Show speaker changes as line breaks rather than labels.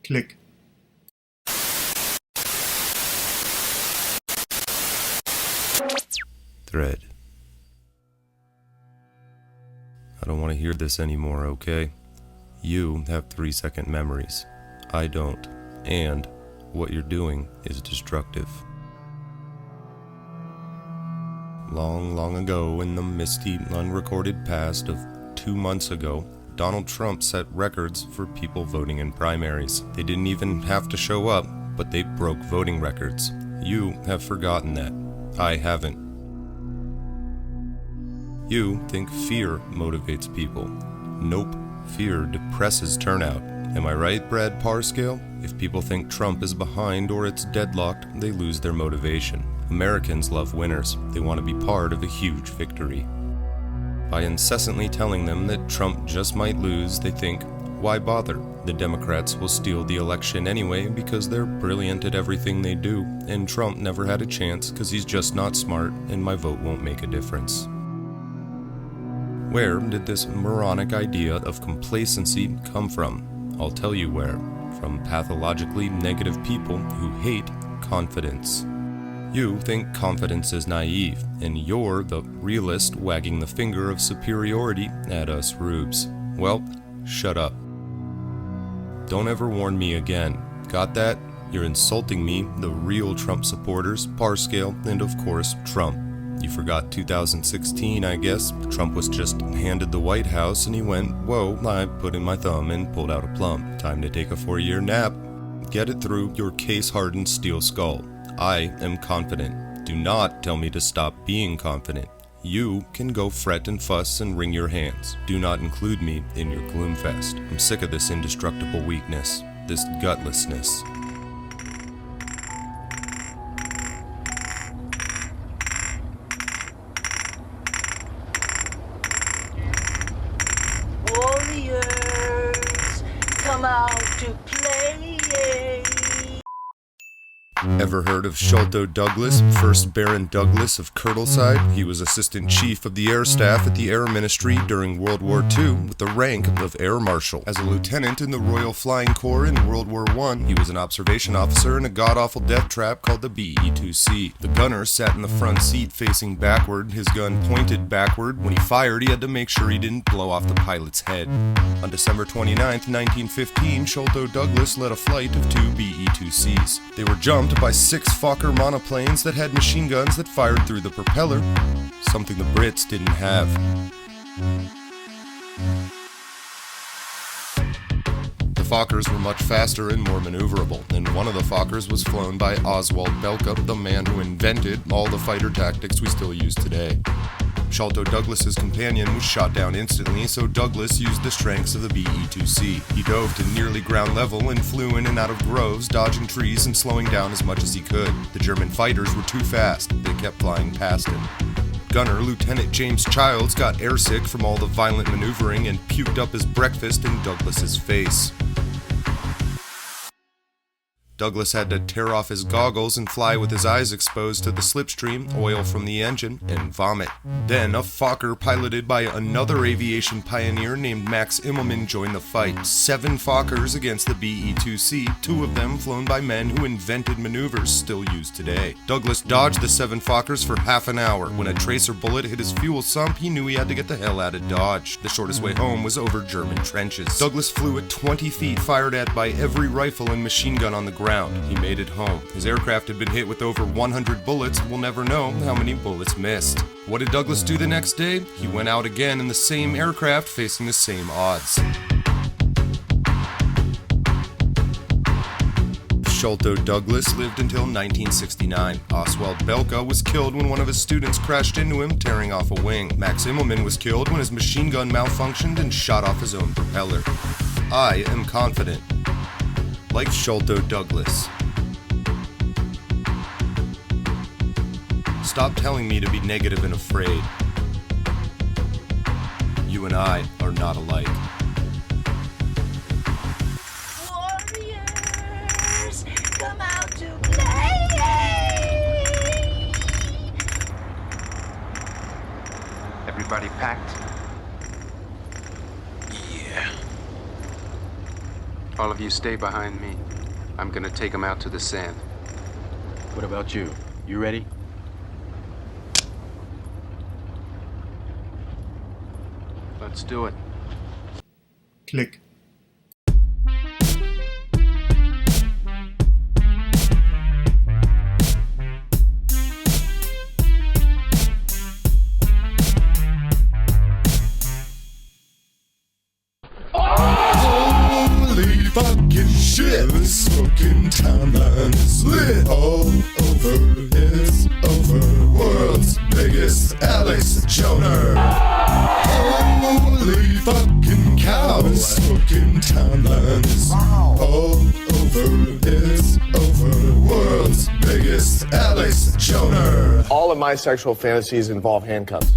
Click.
Thread. I don't want to hear this anymore, okay? You have 3-second memories. I don't. And what you're doing is destructive. Long ago, in the misty, unrecorded past of 2 months ago, Donald Trump set records for people voting in primaries. They didn't even have to show up, but they broke voting records. You have forgotten that. I haven't. You think fear motivates people. Nope. Fear depresses turnout. Am I right, Brad Parscale? If people think Trump is behind or it's deadlocked, they lose their motivation. Americans love winners. They want to be part of a huge victory. By incessantly telling them that Trump just might lose, they think, why bother? The Democrats will steal the election anyway because they're brilliant at everything they do, and Trump never had a chance because he's just not smart, and my vote won't make a difference. Where did this moronic idea of complacency come from? I'll tell you where. From pathologically negative people who hate confidence. You think confidence is naive, and you're the realist wagging the finger of superiority at us rubes. Well, shut up. Don't ever warn me again. Got that? You're insulting me, the real Trump supporters, Parscale, and of course, Trump. You forgot 2016, I guess. Trump was just handed the White House and he went, whoa, I put in my thumb and pulled out a plum. Time to take a 4-year nap. Get it through your case-hardened steel skull. I am confident. Do not tell me to stop being confident. You can go fret and fuss and wring your hands. Do not include me in your gloomfest. I'm sick of this indestructible weakness, this gutlessness.
Warriors, come out to play.
Ever heard of Sholto Douglas, 1st Baron Douglas of Kirtleside? He was Assistant Chief of the Air Staff at the Air Ministry during World War II with the rank of Air Marshal. As a lieutenant in the Royal Flying Corps in World War I, he was an observation officer in a god-awful death trap called the BE-2C. The gunner sat in the front seat facing backward, his gun pointed backward. When he fired, he had to make sure he didn't blow off the pilot's head. On December 29, 1915, Sholto Douglas led a flight of 2 BE-2Cs. They were jumped by 6 Fokker monoplanes that had machine guns that fired through the propeller, something the Brits didn't have. The Fokkers were much faster and more maneuverable, and one of the Fokkers was flown by Oswald Belka, the man who invented all the fighter tactics we still use today. Sholto Douglas's companion was shot down instantly, so Douglas used the strengths of the BE-2C. He dove to nearly ground level and flew in and out of groves, dodging trees and slowing down as much as he could. The German fighters were too fast. They kept flying past him. Gunner Lieutenant James Childs got airsick from all the violent maneuvering and puked up his breakfast in Douglas's face. Douglas had to tear off his goggles and fly with his eyes exposed to the slipstream, oil from the engine, and vomit. Then a Fokker piloted by another aviation pioneer named Max Immelmann joined the fight. 7 Fokkers against the BE-2C, 2 of them flown by men who invented maneuvers still used today. Douglas dodged the 7 Fokkers for half an hour. When a tracer bullet hit his fuel sump, he knew he had to get the hell out of Dodge. The shortest way home was over German trenches. Douglas flew at 20 feet, fired at by every rifle and machine gun on the ground. He made it home. His aircraft had been hit with over 100 bullets. We'll never know how many bullets missed. What did Douglas do the next day? He went out again in the same aircraft facing the same odds. Sholto Douglas lived until 1969. Oswald Belka was killed when one of his students crashed into him, tearing off a wing. Max Immelmann was killed when his machine gun malfunctioned and shot off his own propeller. I am confident. Like Sholto Douglas. Stop telling me to be negative and afraid. You and I are not alike.
Warriors, come out to play.
Everybody packed?
Yeah.
All of you stay behind me. I'm gonna take him out to the sand.
What about you? You ready?
Let's do it.
Click. Holy fucking shit! This fucking timeline is lit all over. It's over. World's biggest Alex Joner. Holy fucking cow! This fucking timeline is all over. It's over. World's biggest Alex Joner.
All of my sexual fantasies involve handcuffs.